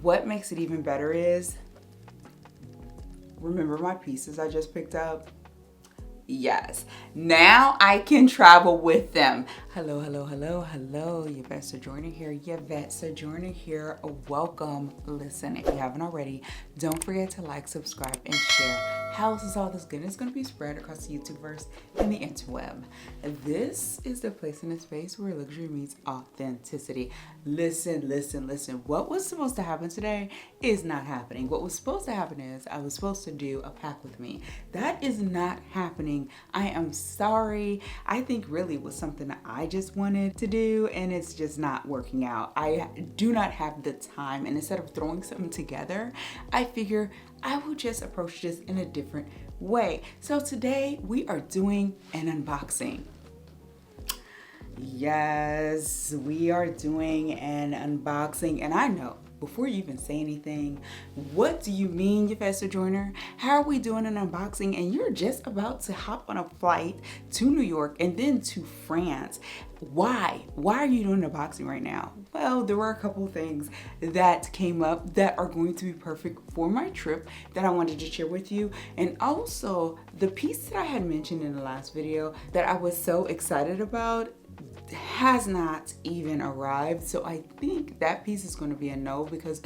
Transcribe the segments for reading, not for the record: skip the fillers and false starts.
What makes it even better is, remember my pieces I just picked up? Yes, now I can travel with them. Hello, hello, hello, hello. Yvette Sojourner here. Yvette Sojourner here. Welcome. Listen, if you haven't already, don't forget to like, subscribe, and share. How else is all this goodness going to be spread across the YouTubeverse and the interweb? This is the place in the space where luxury meets authenticity. Listen, listen, listen. What was supposed to happen today is not happening. What was supposed to happen is I was supposed to do a pack with me. That is not happening. I am sorry. I think really it was something that I just wanted to do and it's just not working out. I do not have the time, and instead of throwing something together, I figure I will just approach this in a different way. So today we are doing an unboxing. Yes, we are doing an unboxing, and I know before you even say anything, what do you mean, Yvette Sojourner? How are we doing an unboxing and you're just about to hop on a flight to New York and then to France? Why? Why are you doing an unboxing right now? Well, there were a couple of things that came up that are going to be perfect for my trip that I wanted to share with you. And also the piece that I had mentioned in the last video that I was so excited about has not even arrived. So I think that piece is going to be a no, because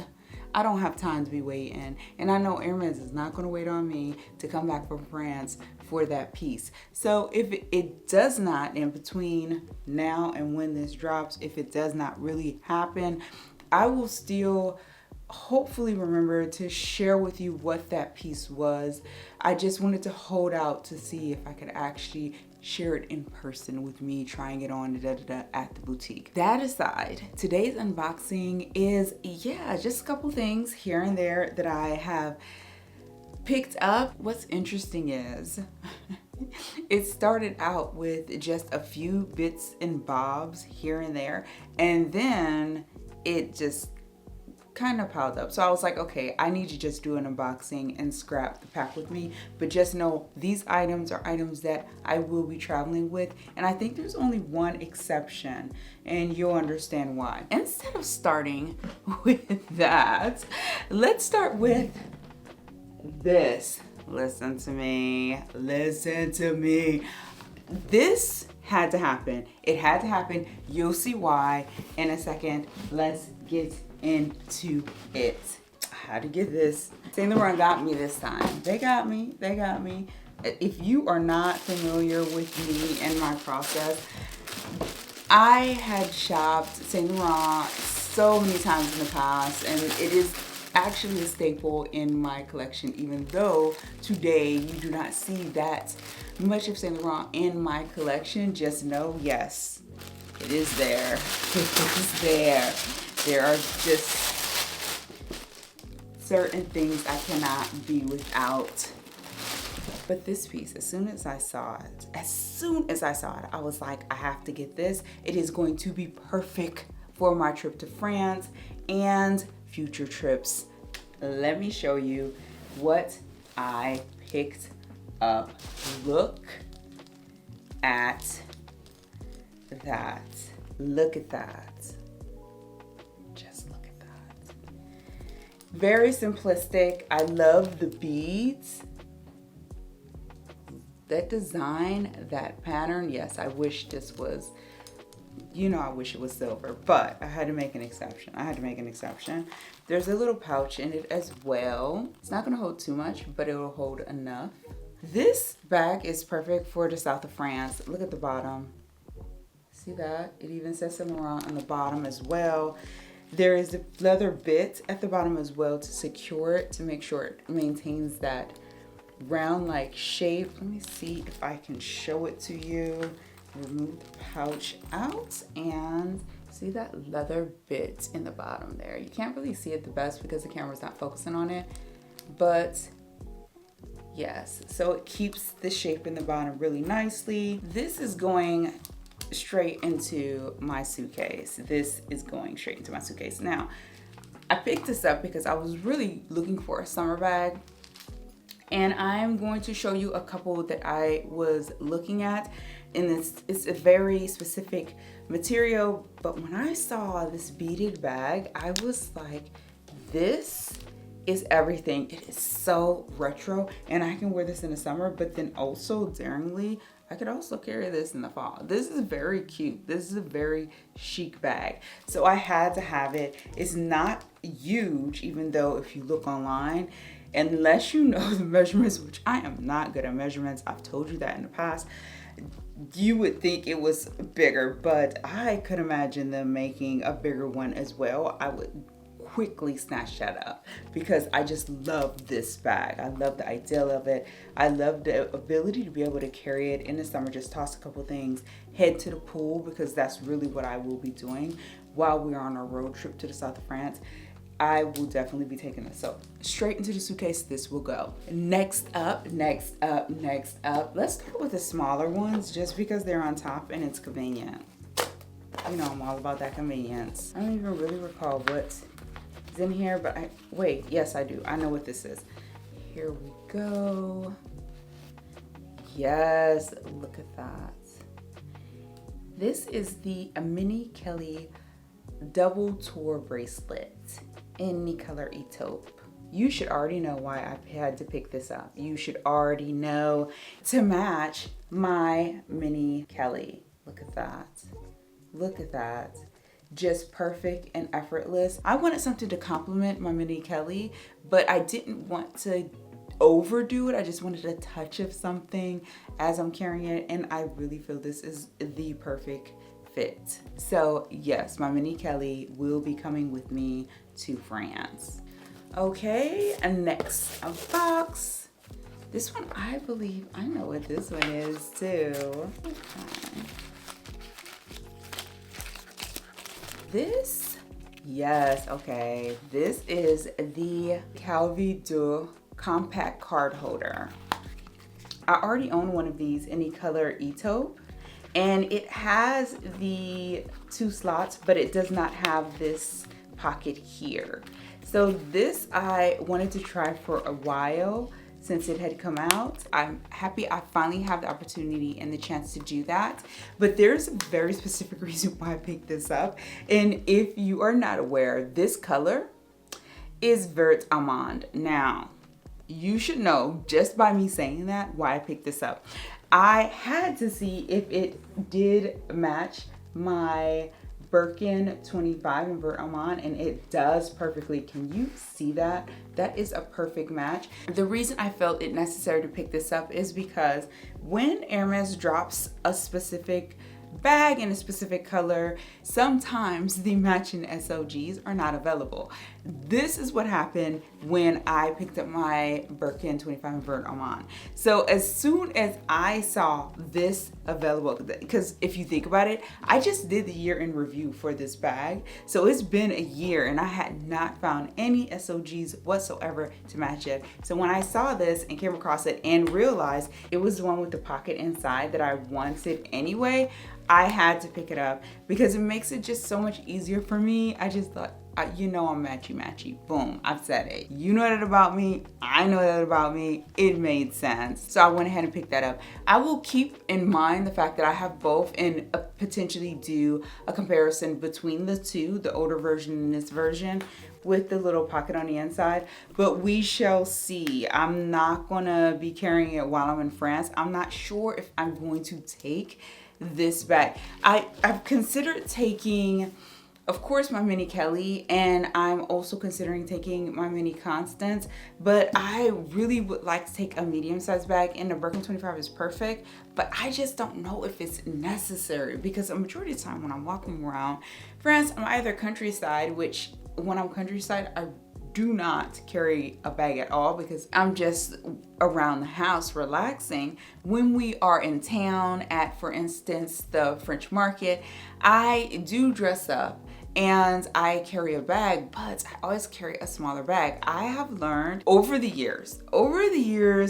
I don't have time to be waiting. And I know Hermes is not going to wait on me to come back from France for that piece. So if it does not, in between now and when this drops, if it does not really happen, I will still hopefully remember to share with you what that piece was. I just wanted to hold out to see if I could actually share it in person with me trying it on at the boutique. That aside, today's unboxing is, just a couple things here and there that I have picked up. What's interesting is it started out with just a few bits and bobs here and there, and then it just kind of piled up. So I was like, okay, I need to just do an unboxing and scrap the pack with me. But just know these items are items that I will be traveling with. And I think there's only one exception, and you'll understand why. Instead of starting with that, let's start with this. Listen to me. Listen to me. This had to happen. It had to happen. You'll see why in a second. Let's get into it. How to get this. Saint Laurent got me this time. They got me. They got me. If you are not familiar with me and my process, I had shopped Saint Laurent so many times in the past, and it is actually a staple in my collection, even though today you do not see that much of Saint Laurent in my collection. Just know, yes, it is there. It is there. There are just certain things I cannot be without. But this piece, as soon as I saw it, I was like, I have to get this. It is going to be perfect for my trip to France and future trips. Let me show you what I picked up. Look at that. Look at that. Just look at that. Very simplistic. I love the beads. That design, that pattern, yes, I wish this was, I wish it was silver, but I had to make an exception. There's a little pouch in it as well. It's not gonna hold too much, but it will hold enough. This bag is perfect for the south of France. Look at the bottom. See that? It even says Saint Laurent on the bottom as well. There is a leather bit at the bottom as well to secure it, to make sure it maintains that round-like shape. Let me see if I can show it to you. Remove the pouch out and see that leather bit in the bottom there. You can't really see it the best because the camera's not focusing on it, but yes, so it keeps the shape in the bottom really nicely. This is going straight into my suitcase. Now, I picked this up because I was really looking for a summer bag, and I'm going to show you a couple that I was looking at. And it's a very specific material, but when I saw this beaded bag, I was like, this is everything. It is so retro, and I can wear this in the summer, but then also daringly, I could also carry this in the fall. This is very cute. This is a very chic bag. So I had to have it. It's not huge, even though if you look online, unless you know the measurements, which I am not good at measurements, I've told you that in the past, you would think it was bigger, but I could imagine them making a bigger one as well. I would quickly snatch that up because I just love this bag. I love the idea of it. I love the ability to be able to carry it in the summer, just toss a couple things, head to the pool, because that's really what I will be doing while we're on our road trip to the south of France. I will definitely be taking this. So straight into the suitcase this will go. Next up, let's start with the smaller ones just because they're on top and it's convenient. You know, I'm all about that convenience. I don't even really recall what's in here, but wait, yes I do. I know what this is. Here we go. Yes, look at that. This is the Mini Kelly double tour bracelet in the color Étoupe. You should already know why I had to pick this up. You should already know to match my Mini Kelly. Look at that. Look at that. Just perfect and effortless. I wanted something to complement my Mini Kelly, but I didn't want to overdo it. I just wanted a touch of something as I'm carrying it, and I really feel this is the perfect fit. So yes, my Mini Kelly will be coming with me to France. Okay, and next a box. This one, I believe I know what this one is too. Okay. This, yes, okay. This is the Calvi compact card holder. I already own one of these in the color Étoupe, and it has the 2 slots, but it does not have this pocket here. So this I wanted to try for a while since it had come out. I'm happy I finally have the opportunity and the chance to do that. But there's a very specific reason why I picked this up. And if you are not aware, this color is Vert Amande. Now, you should know just by me saying that why I picked this up. I had to see if it did match my Birkin 25 in Vert Amande, and it does perfectly. Can you see that? That is a perfect match. The reason I felt it necessary to pick this up is because when Hermes drops a specific bag in a specific color, sometimes the matching SLGs are not available. This is what happened when I picked up my Birkin 25 in Vert Amande. So as soon as I saw this available, because if you think about it, I just did the year in review for this bag. So it's been a year and I had not found any SLGs whatsoever to match it. So when I saw this and came across it and realized it was the one with the pocket inside that I wanted anyway, I had to pick it up because it makes it just so much easier for me. I just thought, you know, I'm matchy. Boom, I've said it. You know that about me. I know that about me. It made sense. So I went ahead and picked that up. I will keep in mind the fact that I have both and potentially do a comparison between the two, the older version and this version, with the little pocket on the inside, but we shall see. I'm not gonna be carrying it while I'm in France. I'm not sure if I'm going to take this bag. I've considered taking, of course, my Mini Kelly, and I'm also considering taking my Mini Constance, but I really would like to take a medium-sized bag, and the Birkin 25 is perfect, but I just don't know if it's necessary because a majority of the time when I'm walking around France, I'm either countryside, which when I'm countryside, I do not carry a bag at all because I'm just around the house relaxing. When we are in town at, for instance, the French market, I do dress up and I carry a bag, but I always carry a smaller bag. I have learned over the years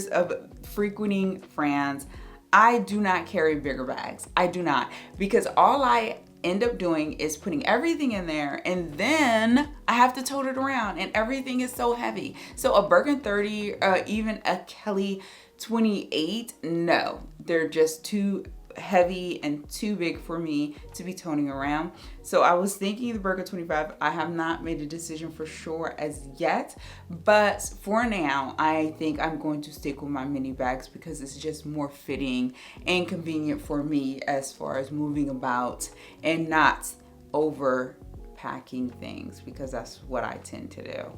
of frequenting France, I do not carry bigger bags. I do not, because all I end up doing is putting everything in there and then I have to tote it around and everything is so heavy. So a Birkin 30, even a Kelly 28, no, they're just too heavy and too big for me to be toting around. So I was thinking the Birkin 25. I have not made a decision for sure as yet, but for now I think I'm going to stick with my mini bags because it's just more fitting and convenient for me as far as moving about and not over packing things, because that's what I tend to do.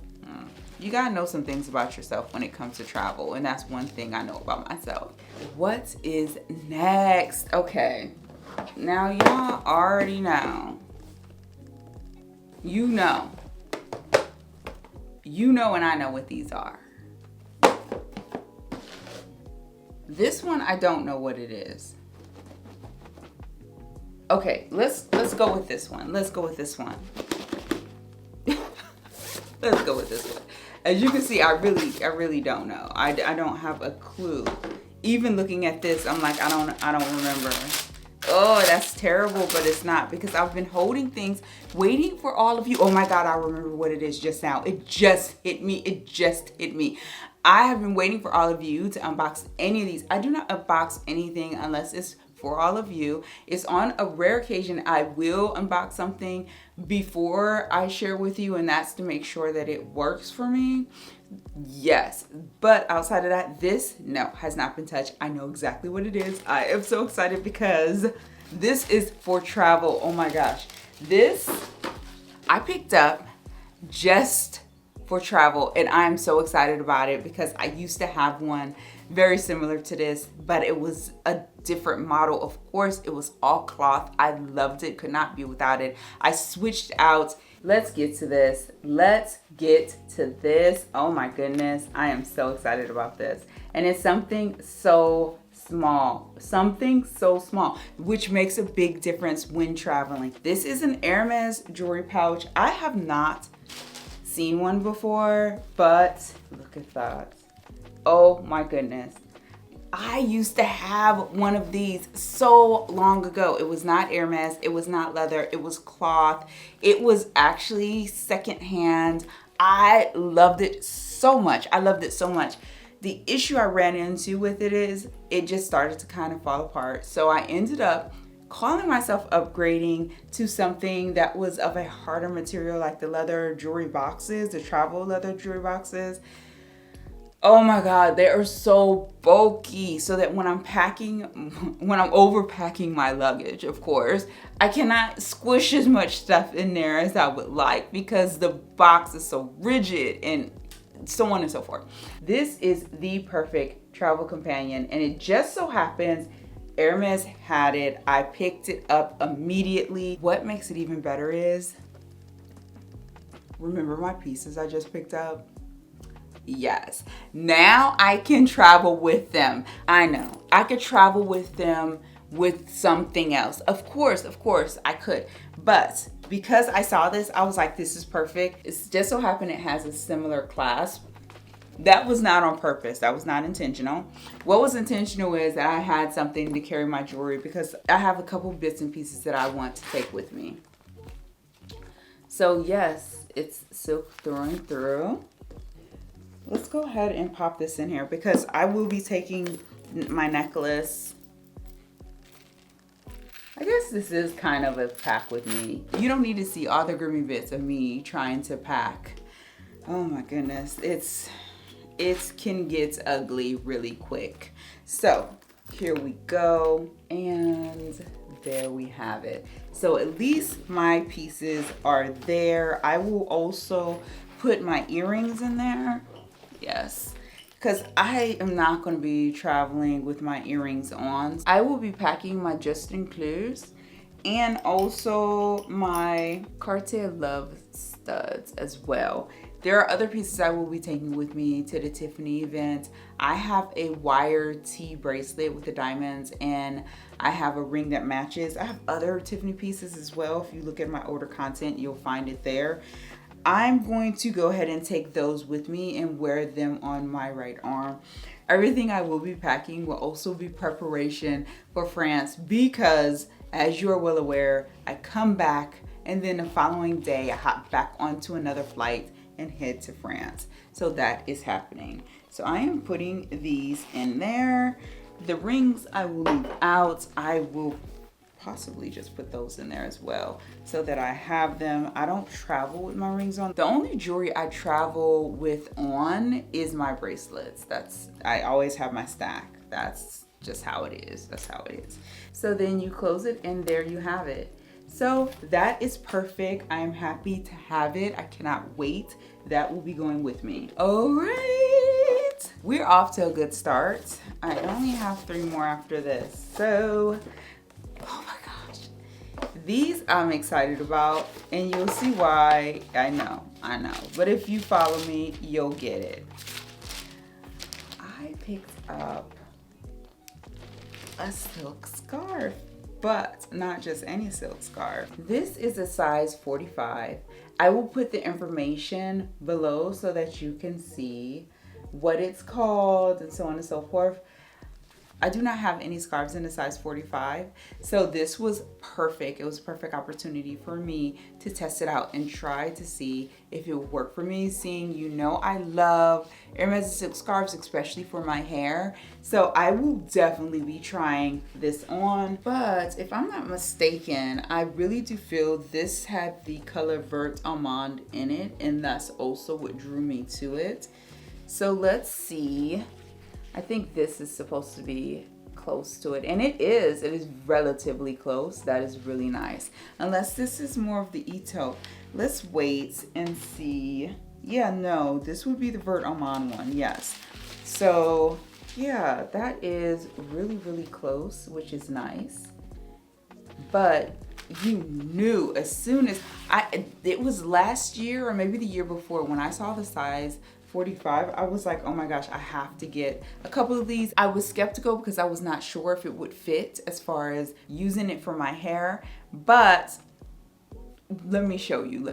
You gotta know some things about yourself when it comes to travel, and that's one thing I know about myself. What is next? Okay, now y'all already know. You know and I know what these are. This one, I don't know what it is. Okay, let's go with this one. Let's go with this one. Let's go with this one. As you can see, I really don't know. I don't have a clue. Even looking at this, I'm like, I don't remember. Oh, that's terrible, but it's not, because I've been holding things, waiting for all of you. Oh my God, I remember what it is just now. It just hit me. It just hit me. I have been waiting for all of you to unbox any of these. I do not unbox anything unless it's for all of you. It's on a rare occasion I will unbox something before I share with you, and that's to make sure that it works for me. Yes, but outside of that, this has not been touched. I know exactly what it is. I am so excited because this is for travel. Oh my gosh, this I picked up just for travel, and I'm so excited about it because I used to have one very similar to this, but it was a different model. Of course, it was all cloth. I loved it, could not be without it. I switched out. Let's get to this. Let's get to this. Oh my goodness, I am so excited about this. And it's something so small, which makes a big difference when traveling. This is an Hermes jewelry pouch. I have not seen one before, but look at that. Oh my goodness. I used to have one of these so long ago. It was not Hermes, it was not leather, it was cloth. It was actually secondhand. I loved it so much. The issue I ran into with it is it just started to kind of fall apart. So I ended up calling myself upgrading to something that was of a harder material, like the leather jewelry boxes, the travel leather jewelry boxes. Oh my God, they are so bulky, so that when I'm overpacking my luggage, of course, I cannot squish as much stuff in there as I would like because the box is so rigid and so on and so forth. This is the perfect travel companion, and it just so happens Hermes had it. I picked it up immediately. What makes it even better is, remember my pieces I just picked up? Yes, now I can travel with them. I know, I could travel with them with something else. Of course, I could. But because I saw this, I was like, this is perfect. It's just so happened it has a similar clasp. That was not on purpose. That was not intentional. What was intentional is that I had something to carry my jewelry because I have a couple bits and pieces that I want to take with me. So yes, it's silk through and through. Let's go ahead and pop this in here because I will be taking my necklace. I guess this is kind of a pack with me. You don't need to see all the grimy bits of me trying to pack. Oh my goodness, it can get ugly really quick. So here we go, and there we have it. So at least my pieces are there. I will also put my earrings in there. Yes, because I am not going to be traveling with my earrings on. I will be packing my Justin Clears and also my Cartier Love studs as well. There are other pieces I will be taking with me to the Tiffany event. I have a wire T bracelet with the diamonds, and I have a ring that matches. I have other Tiffany pieces as well. If you look at my older content, you'll find it there. I'm going to go ahead and take those with me and wear them on my right arm. Everything I will be packing will also be preparation for France because, as you are well aware, I come back and then the following day I hop back onto another flight and head to France. So that is happening. So I am putting these in there. The rings I will leave out. I will possibly just put those in there as well so that I have them. I don't travel with my rings on. The only jewelry I travel with on is my bracelets. I always have my stack. That's just how it is. That's how it is. So then you close it and there you have it. So that is perfect. I am happy to have it. I cannot wait. That will be going with me. All right. We're off to a good start. I only have 3 more after this. So, oh my gosh. These I'm excited about and you'll see why. I know. But if you follow me, you'll get it. I picked up a silk scarf, but not just any silk scarf. This is a size 45. I will put the information below so that you can see what it's called and so on and so forth. I do not have any scarves in a size 45, so this was perfect. It was a perfect opportunity for me to test it out and try to see if it would work for me. Seeing, you know, I love Hermes silk scarves, especially for my hair. So I will definitely be trying this on. But if I'm not mistaken, I really do feel this had the color Vert Amande in it, and that's also what drew me to it. So let's see. I think this is supposed to be close to it, and it is relatively close. That is really nice, unless this is more of the Étoupe. Let's wait and see. Yeah, no, this would be the Vert Amande one. Yes. So yeah, that is really close, which is nice. But you knew as soon as it was last year or maybe the year before when I saw the size 45, I was like, oh my gosh, I have to get a couple of these. I was skeptical because I was not sure if it would fit as far as using it for my hair, but let me show you.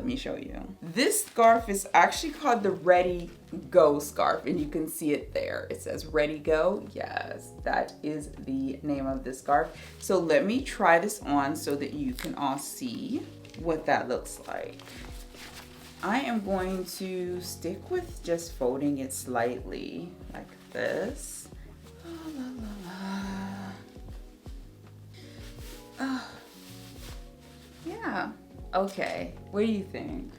This scarf is actually called the Ready Go scarf, and you can see it there. It says Ready Go. Yes, that is the name of this scarf. So let me try this on so that you can all see what that looks like. I am going to stick with just folding it slightly like this. Yeah, okay, what do you think?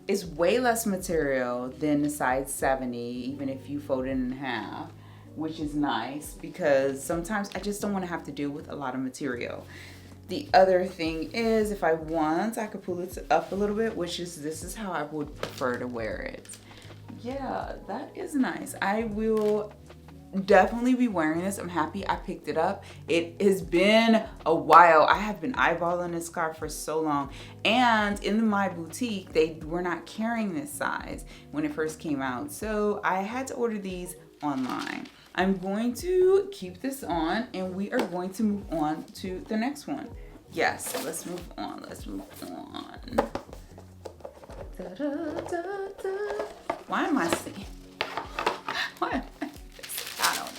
It's way less material than the size 70, even if you fold it in half, which is nice because sometimes I just don't want to have to deal with a lot of material. The other thing is, if I want, I could pull it up a little bit, which is, this is how I would prefer to wear it. Yeah, that is nice. I will definitely be wearing this. I'm happy I picked it up. It has been a while. I have been eyeballing this scarf for so long. And in my boutique, they were not carrying this size when it first came out. So I had to order these online. I'm going to keep this on and we are going to move on to the next one. Yes, let's move on. Da, da, da, da. Why am I singing? Why am I singing? I don't know.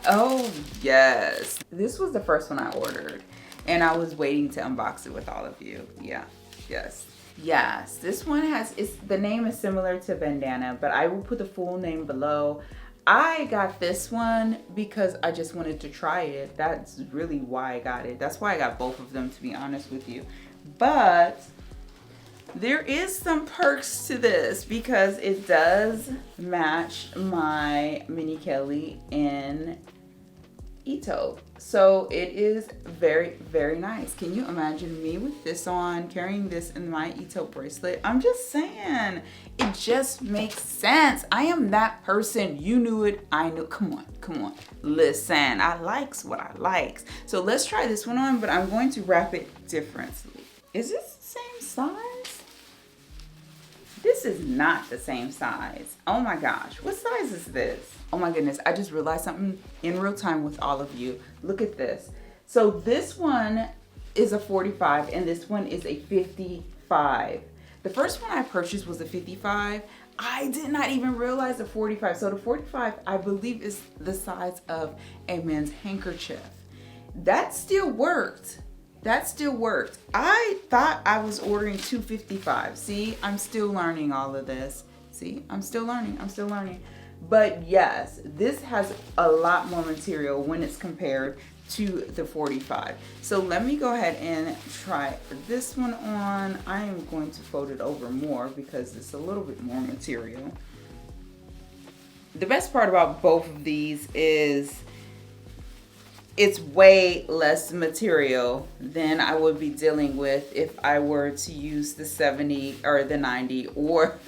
Oh, yes. This was the first one I ordered and I was waiting to unbox it with all of you. Yeah, yes. Yes, this one the name is similar to Bandana, but I will put the full name below. I got this one because I just wanted to try it. That's really why I got it. That's why I got both of them, to be honest with you. But there is some perks to this because it does match my mini Kelly in Étoupe. So it is very nice. Can you imagine me with this on, carrying this in my Étoupe bracelet? I'm just saying, it just makes sense. I am that person. You knew it, I knew. Come on. Listen, I likes what I likes. So let's try this one on, but I'm going to wrap it differently. Is this the same size? This is not the same size. Oh my gosh, what size is this? Oh my goodness, I just realized something in real time with all of you. Look at this. So this one is a 45 and this one is a 55. The first one I purchased was a 55. I did not even realize the 45. So the 45, I believe, is the size of a men's handkerchief. That still worked. I thought I was ordering 255. See, I'm still learning all of this. See, I'm still learning. But yes, this has a lot more material when it's compared to the 45. So let me go ahead and try this one on. I am going to fold it over more because it's a little bit more material. The best part about both of these is it's way less material than I would be dealing with if I were to use the 70 or the 90 or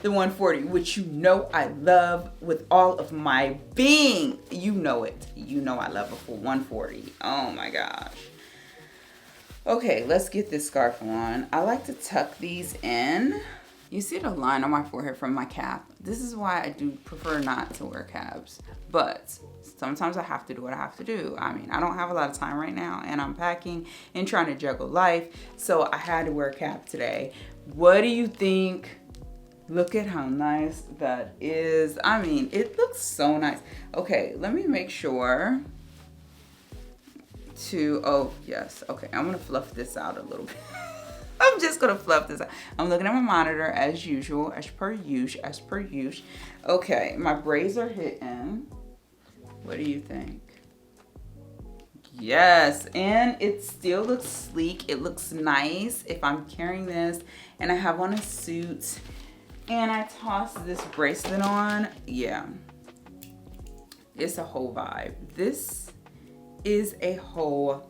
the 140, which you know I love with all of my being. You know it. You know I love a full 140. Oh my gosh. Okay, let's get this scarf on. I like to tuck these in. You see the line on my forehead from my cap. This is why I do prefer not to wear caps. But sometimes I have to do what I have to do. I mean, I don't have a lot of time right now and I'm packing and trying to juggle life. So I had to wear a cap today. What do you think? Look at how nice that is. I mean, it looks so nice. Okay, let me make sure to, oh yes, okay. I'm gonna fluff this out a little bit. I'm just gonna fluff this out. I'm looking at my monitor as usual, as per usual. Okay, my braids are hitting. What do you think? Yes, and it still looks sleek. It looks nice if I'm carrying this and I have on a suit and I toss this bracelet on. Yeah, it's a whole vibe. This is a whole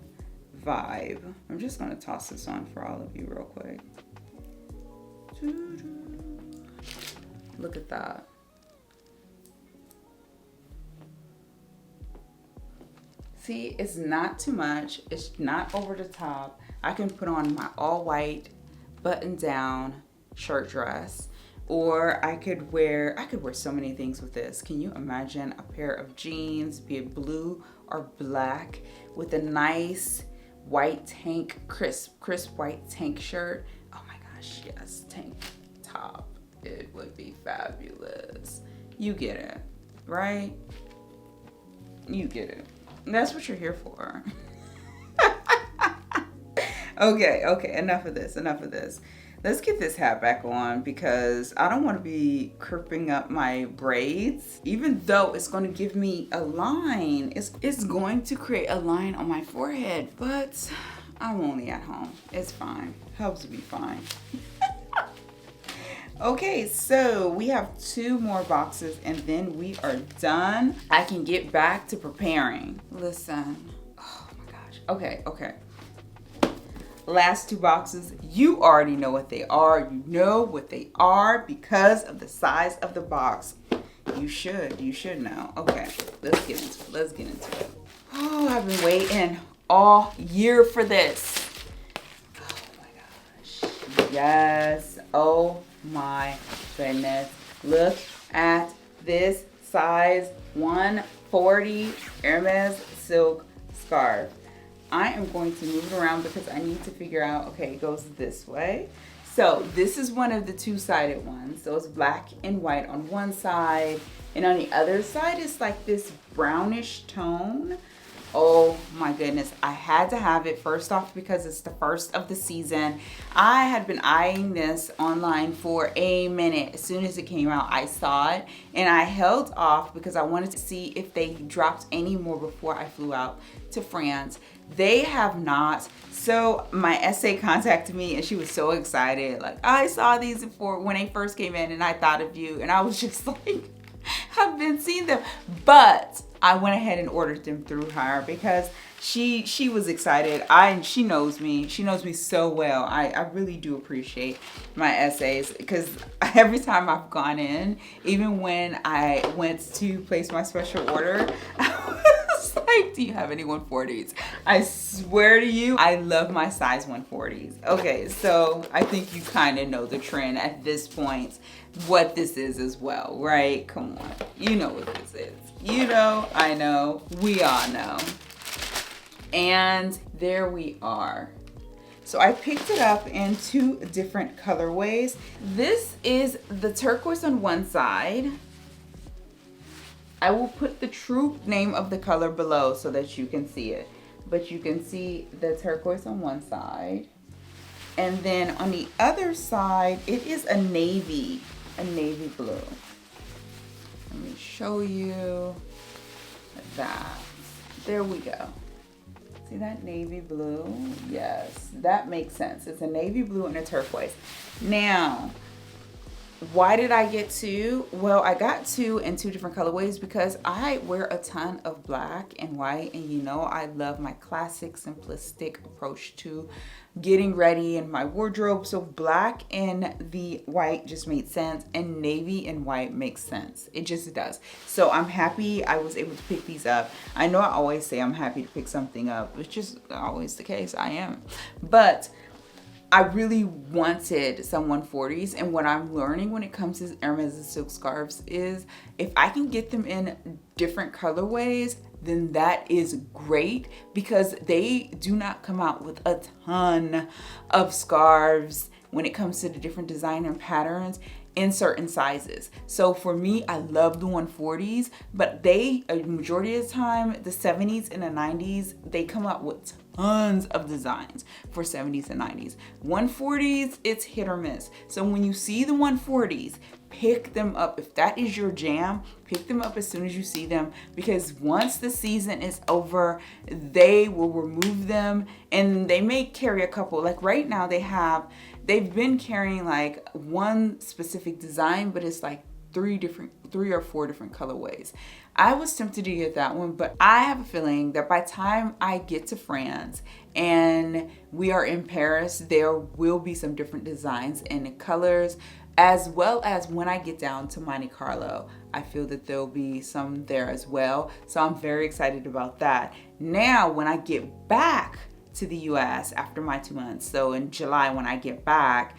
vibe. I'm just gonna toss this on for all of you real quick. Look at that. See, it's not too much. It's not over the top. I can put on my all white button down shirt dress, or I could wear so many things with this. Can you imagine a pair of jeans, be it blue or black, with a nice white tank, crisp white tank shirt? Oh my gosh, yes, tank top. It would be fabulous. You get it, right? You get it. That's what you're here for. Okay, enough of this. Let's get this hat back on because I don't want to be crimping up my braids, even though it's going to give me a line. It's going to create a line on my forehead, but I'm only at home. It's fine. Helps me fine. Okay, so we have 2 more boxes and then we are done. I can get back to preparing. Listen, oh my gosh. Okay. Last 2 boxes, you already know what they are. You know what they are because of the size of the box. You should know. Okay, let's get into it. Oh, I've been waiting all year for this. Oh my gosh. Yes, oh my goodness. Look at this size 140 Hermes silk scarf. I am going to move it around because I need to figure out, okay, it goes this way. So this is one of the 2-sided ones. So it's black and white on one side, and on the other side it's like this brownish tone. Oh my goodness, I had to have it first off because it's the first of the season. I had been eyeing this online for a minute. As soon as it came out, I saw it and I held off because I wanted to see if they dropped any more before I flew out to France. They have not. So my SA contacted me and she was so excited. Like, I saw these before when they first came in and I thought of you. And I was just like, I've been seeing them. But I went ahead and ordered them through her because she was excited. She knows me so well. I really do appreciate my SAs because every time I've gone in, even when I went to place my special order, I was like, do you have any 140s? I swear to you, I love my size 140s. Okay, so I think you kind of know the trend at this point, what this is as well, right? Come on, you know what this is. You know, I know, we all know. And there we are. So I picked it up in 2 different colorways. This is the turquoise on one side. I will put the true name of the color below so that you can see it. But you can see the turquoise on one side. And then on the other side, it is a navy blue. Let me show you that. There we go. See that navy blue? Yes, that makes sense. It's a navy blue and a turquoise. Now, why did I get two? Well, I got two in two different colorways because I wear a ton of black and white, and you know I love my classic simplistic approach to getting ready in my wardrobe. So black and the white just made sense, and navy and white makes sense. It just does. So I'm happy I was able to pick these up. I know I always say I'm happy to pick something up. It's just always the case. I am. But I really wanted some 140s, and what I'm learning when it comes to Hermes silk scarves is if I can get them in different colorways, then that is great, because they do not come out with a ton of scarves when it comes to the different design and patterns in certain sizes. So for me, I love the 140s, but they, a majority of the time, the 70s and the 90s, they come out with tons of designs for 70s and 90s. 140s, it's hit or miss. So when you see the 140s, pick them up. If that is your jam, pick them up as soon as you see them, because once the season is over, they will remove them, and they may carry a couple. Like right now they've been carrying like one specific design, but it's like three or four different colorways. I was tempted to get that one, but I have a feeling that by the time I get to France and we are in Paris, there will be some different designs and colors, as well as when I get down to Monte Carlo. I feel that there'll be some there as well. So I'm very excited about that. Now, when I get back to the US after my 2 months, so in July when I get back,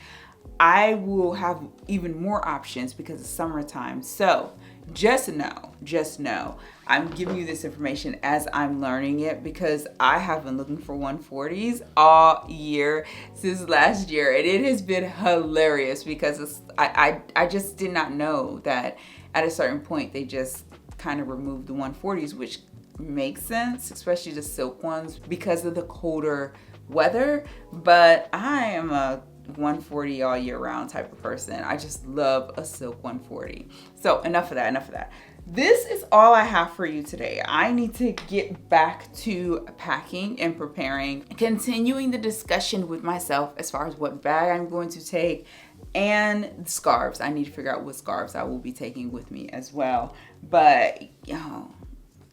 I will have even more options because it's summertime. So just know, I'm giving you this information as I'm learning it, because I have been looking for 140s all year since last year, and it has been hilarious because I just did not know that at a certain point they just kind of removed the 140s, which makes sense, especially the silk ones because of the colder weather. But I am a 140 all year round type of person. I just love a silk 140. So enough of that. This is all I have for you today. I need to get back to packing and preparing, continuing the discussion with myself as far as what bag I'm going to take, and scarves. I need to figure out what scarves I will be taking with me as well. But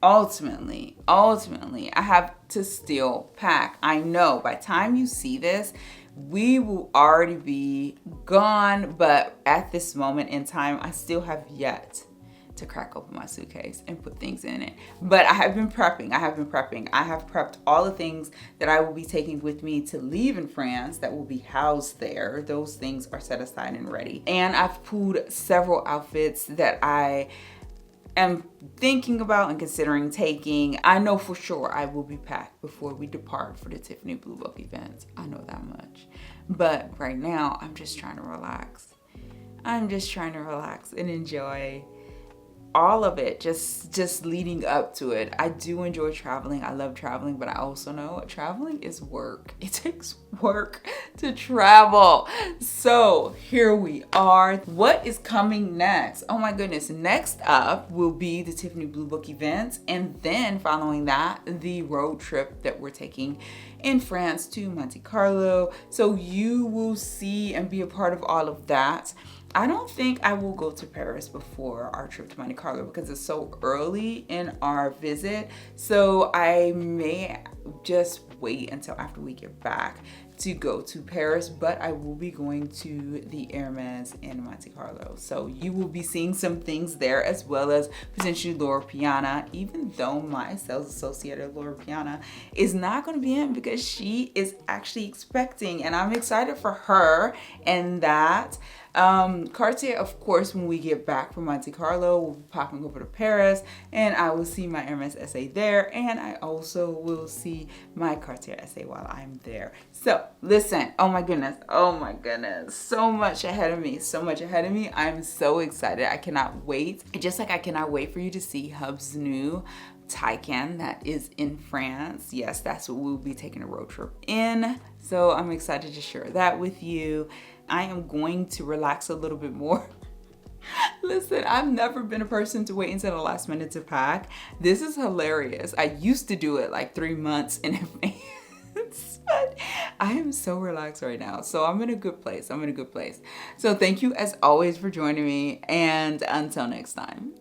ultimately, I have to still pack. I know by the time you see this, we will already be gone, but at this moment in time, I still have yet to crack open my suitcase and put things in it. But I have been prepping. I have prepped all the things that I will be taking with me to leave in France that will be housed there. Those things are set aside and ready. And I've pulled several outfits that I am thinking about and considering taking. I know for sure I will be packed before we depart for the Tiffany Blue Book event. I know that much. But right now, I'm just trying to relax. I'm just trying to relax and enjoy all of it, just leading up to it. I do enjoy traveling. I love traveling, but I also know traveling is work. It takes work to travel. So here we are. What is coming next? Oh my goodness. Next up will be the Tiffany Blue Book event, and then following that, the road trip that we're taking in France to Monte Carlo. So you will see and be a part of all of that. I don't think I will go to Paris before our trip to Monte Carlo because it's so early in our visit. So I may just wait until after we get back to go to Paris, but I will be going to the Hermes in Monte Carlo. So you will be seeing some things there, as well as potentially Laura Piana, even though my sales associate Laura Piana is not going to be in because she is actually expecting, and I'm excited for her and that. Cartier, of course, when we get back from Monte Carlo, we'll be popping over to Paris, and I will see my Hermes SA there, and I also will see my Cartier SA while I'm there. So listen, oh my goodness, so much ahead of me. I'm so excited. I cannot wait. Just like I cannot wait for you to see Hub's new Taycan that is in France. Yes, that's what we'll be taking a road trip in. So I'm excited to share that with you. I am going to relax a little bit more Listen, I've never been a person to wait until the last minute to pack. This is hilarious. I used to do it like 3 months in advance. But I am so relaxed right now. So I'm in a good place. I'm in a good place. So thank you as always for joining me. And until next time.